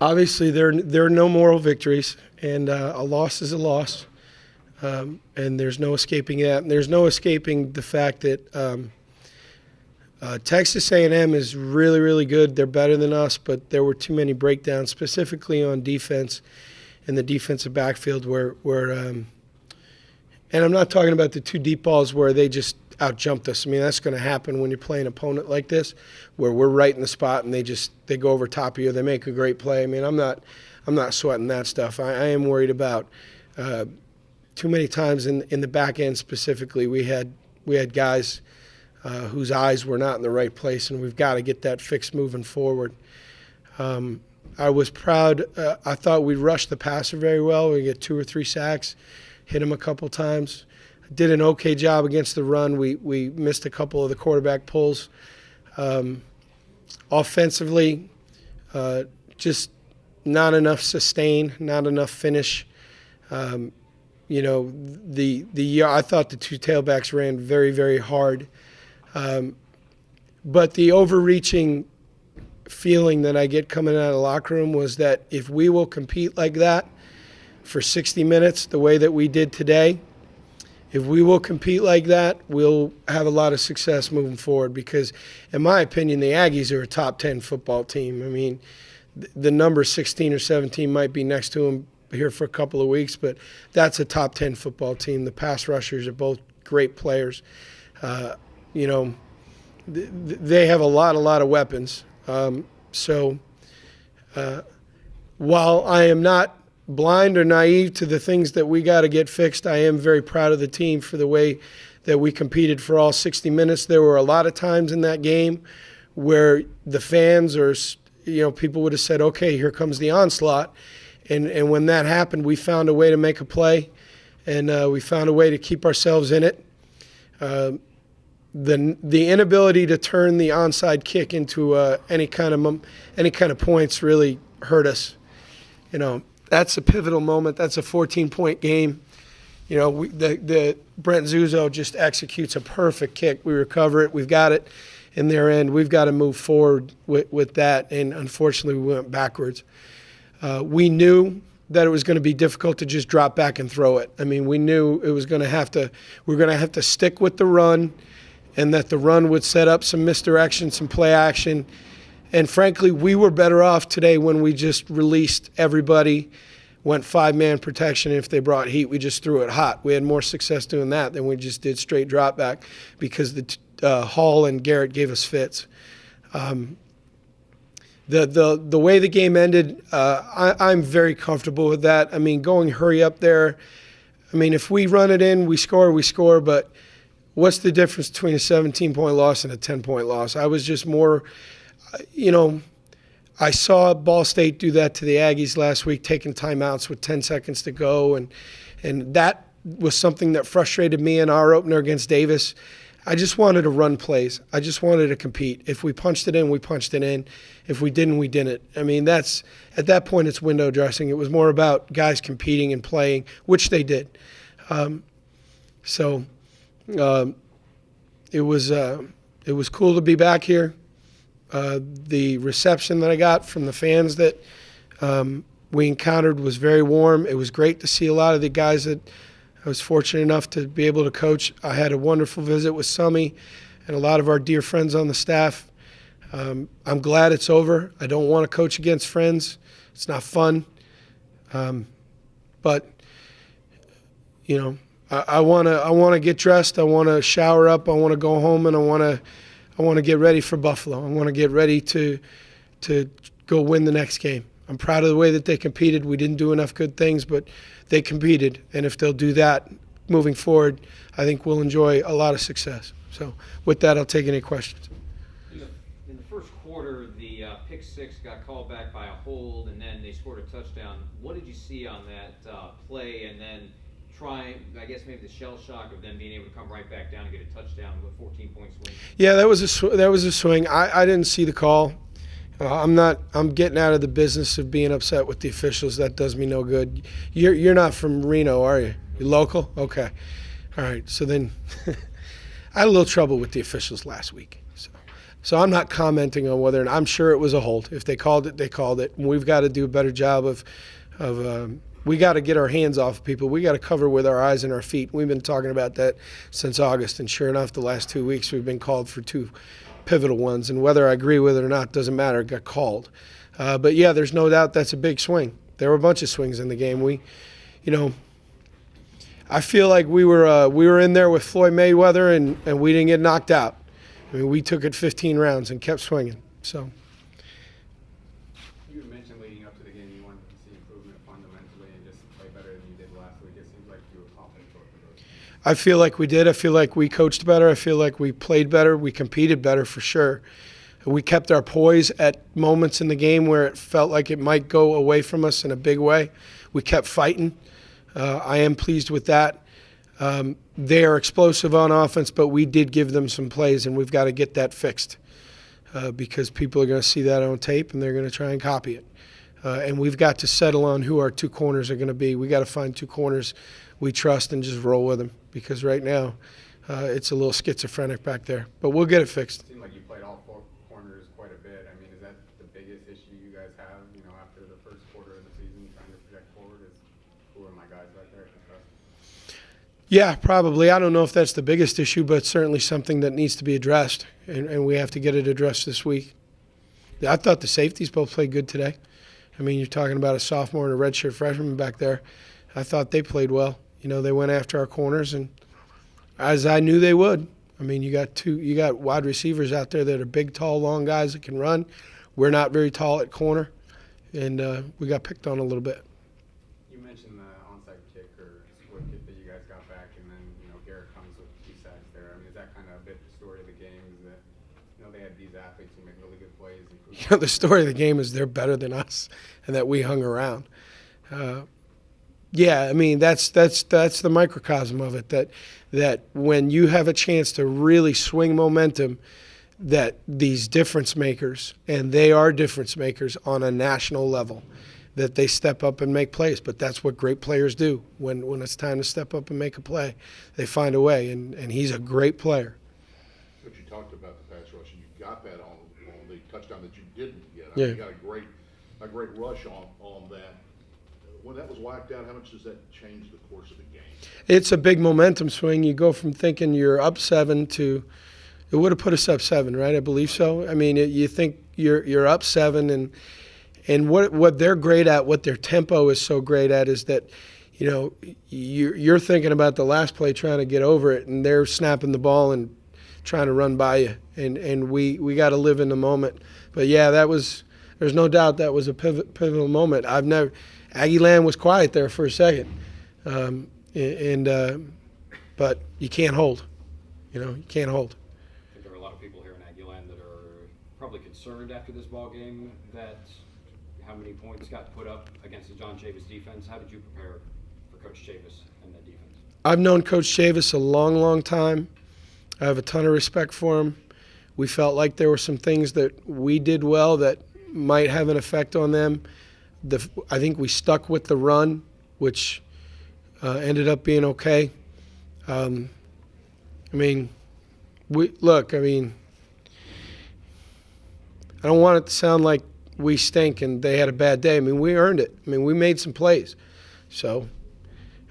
Obviously, there are no moral victories, and a loss is a loss, and there's no escaping that. And there's no escaping the fact that Texas A&M is really, really good. They're better than us, but there were too many breakdowns, specifically on defense in the defensive backfield where and I'm not talking about the two deep balls where they just out-jumped us. I mean, that's going to happen when you're playing an opponent like this, where we're right in the spot and they go over top of you. They make a great play. I mean, I'm not sweating that stuff. I am worried about too many times in the back end specifically. We had guys whose eyes were not in the right place, and we've got to get that fixed moving forward. I was proud. I thought we rushed the passer very well. We get 2 or 3 sacks, hit him a couple times. Did an okay job against the run. We missed a couple of the quarterback pulls. Offensively, just not enough sustain, not enough finish. I thought the two tailbacks ran very, very hard. But the overreaching feeling that I get coming out of the locker room was that if we will compete like that for 60 minutes, the way that we did today, if we will compete like that, we'll have a lot of success moving forward because, in my opinion, the Aggies are a top 10 football team. I mean, the number 16 or 17 might be next to them here for a couple of weeks, but that's a top 10 football team. The pass rushers are both great players. They have a lot of weapons. While I am not blind or naive to the things that we got to get fixed, I am very proud of the team for the way that we competed for all 60 minutes. There were a lot of times in that game where the fans or people would have said, okay, here comes the onslaught. And when that happened, we found a way to make a play, and we found a way to keep ourselves in it. The inability to turn the onside kick into any kind of points really hurt us. That's a pivotal moment. That's a 14-point game. The Brent Zuzo just executes a perfect kick. We recover it. We've got it in their end. We've got to move forward with that, and unfortunately we went backwards. We knew that it was going to be difficult to just drop back and throw it. I mean, we knew it was going to have to. We're going to have to stick with the run, and that the run would set up some misdirection, some play action. And frankly, we were better off today when we just released everybody, went 5-man protection. If they brought heat, we just threw it hot. We had more success doing that than we just did straight drop back because the Hall and Garrett gave us fits. The way the game ended, I'm very comfortable with that. I mean, going hurry up there. I mean, if we run it in, we score, but what's the difference between a 17-point loss and a 10-point loss? I was just more, I saw Ball State do that to the Aggies last week, taking timeouts with 10 seconds to go, and that was something that frustrated me in our opener against Davis. I just wanted to run plays. I just wanted to compete. If we punched it in, we punched it in. If we didn't, we didn't. I mean, at that point, it's window dressing. It was more about guys competing and playing, which they did. It was cool to be back here. The reception that I got from the fans that we encountered was very warm. It was great to see a lot of the guys that I was fortunate enough to be able to coach. I had a wonderful visit with Summy and a lot of our dear friends on the staff. I'm glad it's over. I don't want to coach against friends. It's not fun. But I want to get dressed. I want to shower up. I want to go home, and I want to get ready for Buffalo. I want to get ready to go win the next game. I'm proud of the way that they competed. We didn't do enough good things, but they competed. And if they'll do that moving forward, I think we'll enjoy a lot of success. So with that, I'll take any questions. In the first quarter, the pick six got called back by a hold, and then they scored a touchdown. What did you see on that play? And then I guess maybe the shell shock of them being able to come right back down and get a touchdown with a 14-point swing. Yeah, that was a swing. I didn't see the call. I'm getting out of the business of being upset with the officials. That does me no good. You're not from Reno, are you? You're local? Okay. All right. So then I had a little trouble with the officials last week. So I'm not commenting on whether, and I'm sure it was a hold. If they called it, they called it. And we've got to do a better job we got to get our hands off people. We got to cover with our eyes and our feet. We've been talking about that since August, and sure enough, the last 2 weeks we've been called for 2 pivotal ones. And whether I agree with it or not doesn't matter. It got called. But yeah, there's no doubt that's a big swing. There were a bunch of swings in the game. I feel like we were in there with Floyd Mayweather, and we didn't get knocked out. I mean, we took it 15 rounds and kept swinging. So. You mentioned leading up to the game you wanted to see improvement fundamentally and just play better than you did last week. It seems like you were confident both of those. I feel like we did. I feel like we coached better. I feel like we played better. We competed better for sure. We kept our poise at moments in the game where it felt like it might go away from us in a big way. We kept fighting. I am pleased with that. They are explosive on offense, but we did give them some plays, and we've got to get that fixed because people are going to see that on tape, and they're going to try and copy it. And we've got to settle on who our 2 corners are going to be. We got to find 2 corners we trust and just roll with them because right now it's a little schizophrenic back there. But we'll get it fixed. It seemed like you played all 4 corners quite a bit. I mean, is that the biggest issue you guys have, after the first quarter of the season, trying to project forward? Is who are my guys back there I can trust? Yeah, probably. I don't know if that's the biggest issue, but certainly something that needs to be addressed, and we have to get it addressed this week. I thought the safeties both played good today. I mean, you're talking about a sophomore and a redshirt freshman back there. I thought they played well. They went after our corners, and as I knew they would. I mean, you got wide receivers out there that are big, tall, long guys that can run. We're not very tall at corner, and we got picked on a little bit. You mentioned the onside kick or split kick that you guys got back, and then Garrett comes with 2 sacks there. I mean, is that kind of a bit the story of the game? Is that they had these athletes who make really good plays? The story of the game is they're better than us, and that we hung around. Yeah, I mean that's the microcosm of it. That when you have a chance to really swing momentum, that these difference makers, and they are difference makers on a national level, that they step up and make plays. But that's what great players do. When it's time to step up and make a play, they find a way, and he's a great player. But you talked about the pass rush, and you got that on the touchdown that you didn't get. Yeah. You got a great rush on that. When that was whacked out, how much does that change the course of the game? It's a big momentum swing. You go from thinking you're up 7 to it would have put us up 7, right? I believe so. I mean, you think you're up 7, and what they're great at, what their tempo is so great at, is that you're thinking about the last play trying to get over it, and they're snapping the ball and trying to run by you, and we got to live in the moment. But yeah, there's no doubt that was a pivotal moment. Aggie Land was quiet there for a second, but you can't hold. You can't hold. I think there are a lot of people here in Aggie Land that are probably concerned after this ball game that how many points got put up against the John Chavis defense. How did you prepare for Coach Chavis and that defense? I've known Coach Chavis a long, long time. I have a ton of respect for him. We felt like there were some things that we did well that might have an effect on them. I think we stuck with the run, which ended up being okay. I don't want it to sound like we stink and they had a bad day. I mean, we earned it. I mean, we made some plays. So,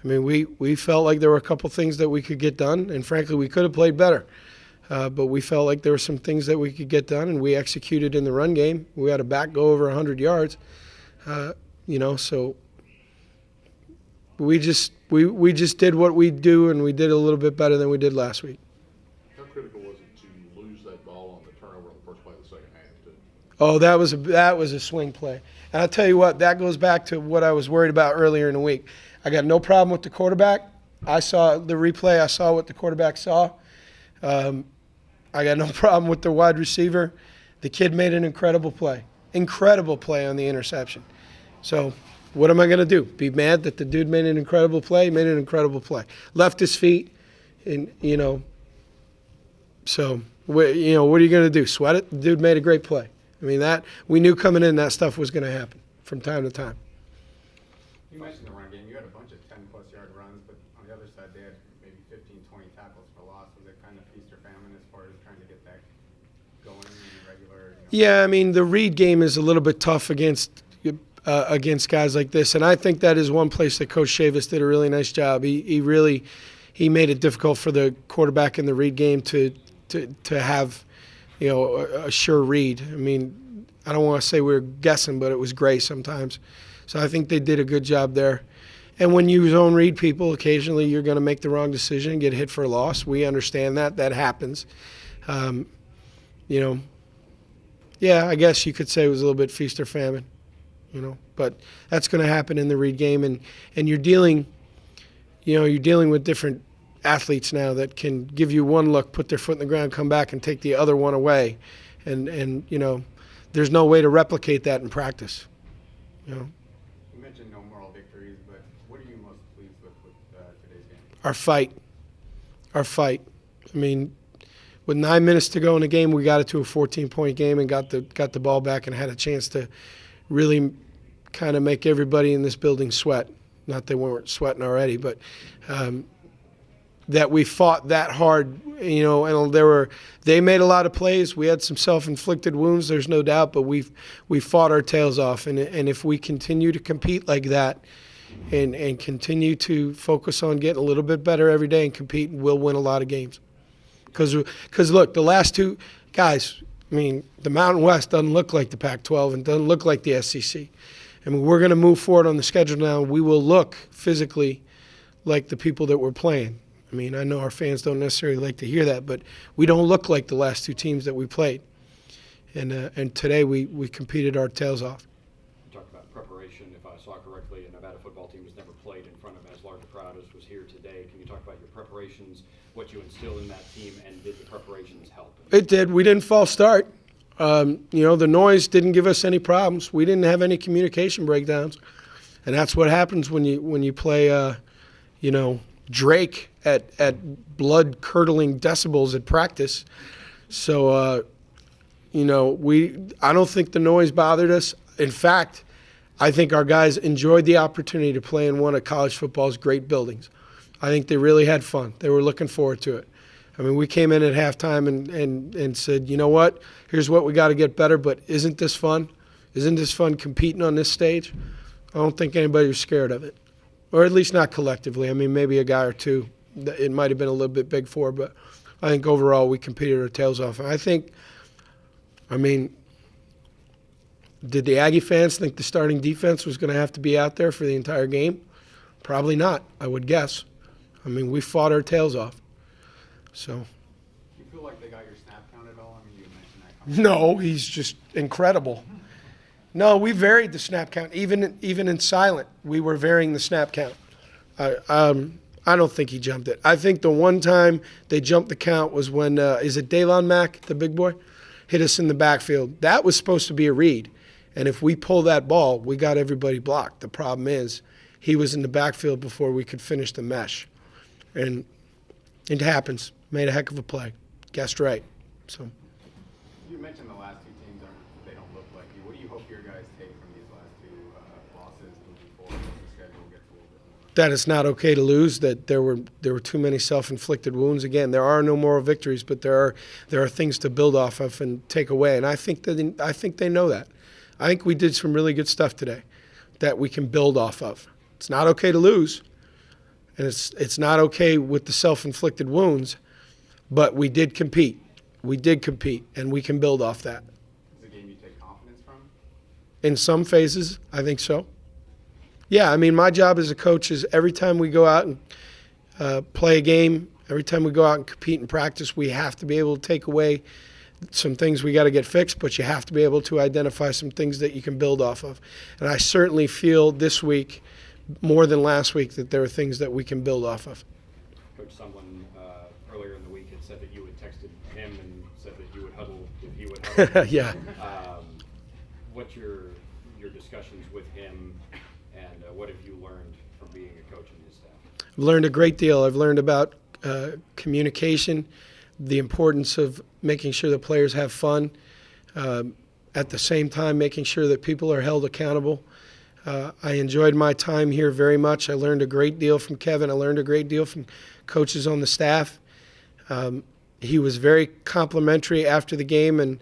we felt like there were a couple things that we could get done, and frankly, we could have played better. But we felt like there were some things that we could get done, and we executed in the run game. We had a back go over 100 yards. So we just did what we do, and we did a little bit better than we did last week. How critical was it to lose that ball on the turnover on the first play of the second half, too? Oh, that was a swing play. And I'll tell you what, that goes back to what I was worried about earlier in the week. I got no problem with the quarterback. I saw the replay. I saw what the quarterback saw. I got no problem with the wide receiver. The kid made an incredible play on the interception. So what am I going to do? Be mad that the dude made an incredible play? He made an incredible play. Left his feet, and So what are you going to do? Sweat it? The dude made a great play. I mean, that we knew coming in that stuff was going to happen from time to time. You mentioned the run game. You had a bunch of 10-plus yard runs, but on the other side, they had maybe 15, 20 tackles for loss. Was it kind of feast or famine as far as trying to get that going? Yeah, I mean, the read game is a little bit tough against guys like this, and I think that is one place that Coach Chavis did a really nice job. He made it difficult for the quarterback in the read game to have, a sure read. I mean, I don't want to say we were guessing, but it was gray sometimes. So I think they did a good job there. And when you zone read people, occasionally you're going to make the wrong decision and get hit for a loss. We understand that. That happens. Yeah, I guess you could say it was a little bit feast or famine, but that's going to happen in the read game. And you're dealing with different athletes now that can give you one look, put their foot in the ground, come back and take the other one away. And there's no way to replicate that in practice. You mentioned no moral victories, but what are you most pleased with today's game? Our fight. I mean, with 9 minutes to go in the game, we got it to a 14-point game and got the ball back and had a chance to really kind of make everybody in this building sweat. Not that we weren't sweating already, but that we fought that hard, and they made a lot of plays. We had some self-inflicted wounds, there's no doubt, but we fought our tails off. And if we continue to compete like that and continue to focus on getting a little bit better every day and compete, we'll win a lot of games. Because look, the last two guys, I mean, the Mountain West doesn't look like the Pac-12 and doesn't look like the SEC. I mean, we're going to move forward on the schedule now. We will look physically like the people that we're playing. I mean, I know our fans don't necessarily like to hear that, but we don't look like the last two teams that we played. And today we competed our tails off. You talked about preparation. If I saw correctly, a Nevada football team has never played in front of as large a crowd as was here today. Can you talk about your preparations, what you instilled in that team, and did the preparations help? It did. We didn't false start. The noise didn't give us any problems. We didn't have any communication breakdowns, and that's what happens when you play, Drake at blood-curdling decibels at practice. So, I don't think the noise bothered us. In fact, I think our guys enjoyed the opportunity to play in one of college football's great buildings. I think they really had fun. They were looking forward to it. I mean, we came in at halftime and said, you know what, here's what we got to get better, but isn't this fun? Isn't this fun competing on this stage? I don't think anybody was scared of it, or at least not collectively. I mean, maybe a guy or two that it might have been a little bit big for, but I think overall we competed our tails off. And did the Aggie fans think the starting defense was going to have to be out there for the entire game? Probably not, I would guess. I mean, we fought our tails off. So. Do you feel like they got your snap count at all? I mean, you mentioned that. No, he's just incredible. No, we varied the snap count. Even in silent, we were varying the snap count. I don't think he jumped it. I think the one time they jumped the count was when, is it Daylon Mack, the big boy, hit us in the backfield. That was supposed to be a read. And if we pull that ball, we got everybody blocked. The problem is he was in the backfield before we could finish the mesh. And it happens. Made a heck of a play. Guessed right. So. You mentioned the last two teams they don't look like you. What do you hope your guys take from these last two losses moving forward as the schedule gets a little bit more? That it's not okay to lose, that there were too many self-inflicted wounds. Again, there are no moral victories, but there are things to build off of and take away. And I think they know that. I think we did some really good stuff today that we can build off of. It's not okay to lose, and it's not okay with the self-inflicted wounds, but we did compete. We did compete, and we can build off that. Is it a game you take confidence from? In some phases, I think so. Yeah, I mean, my job as a coach is every time we go out and play a game, every time we go out and compete in practice, we have to be able to take away some things we got to get fixed, but you have to be able to identify some things that you can build off of. And I certainly feel this week, more than last week, that there are things that we can build off of. Coach, someone earlier in the week had said that you had texted him and said that you would huddle if he would huddle. Yeah. What's your discussions with him, and what have you learned from being a coach in his staff? I've learned a great deal. I've learned about communication, the importance of making sure the players have fun, at the same time making sure that people are held accountable. I enjoyed my time here very much. I learned a great deal from Kevin. I learned a great deal from coaches on the staff. He was very complimentary after the game and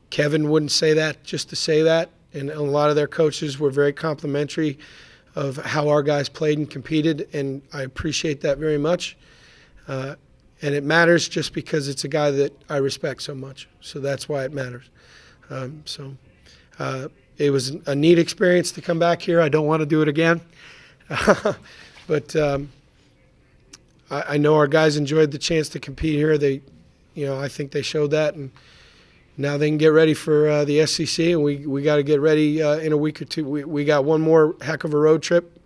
Kevin wouldn't say that just to say that, and a lot of their coaches were very complimentary of how our guys played and competed, and I appreciate that very much. And it matters just because it's a guy that I respect so much. So that's why it matters. It was a neat experience to come back here. I don't want to do it again. But I know our guys enjoyed the chance to compete here. I think they showed that, and now they can get ready for the SEC, and we got to get ready in a week or two. We got one more heck of a road trip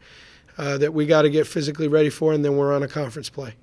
that we got to get physically ready for, and then we're on a conference play.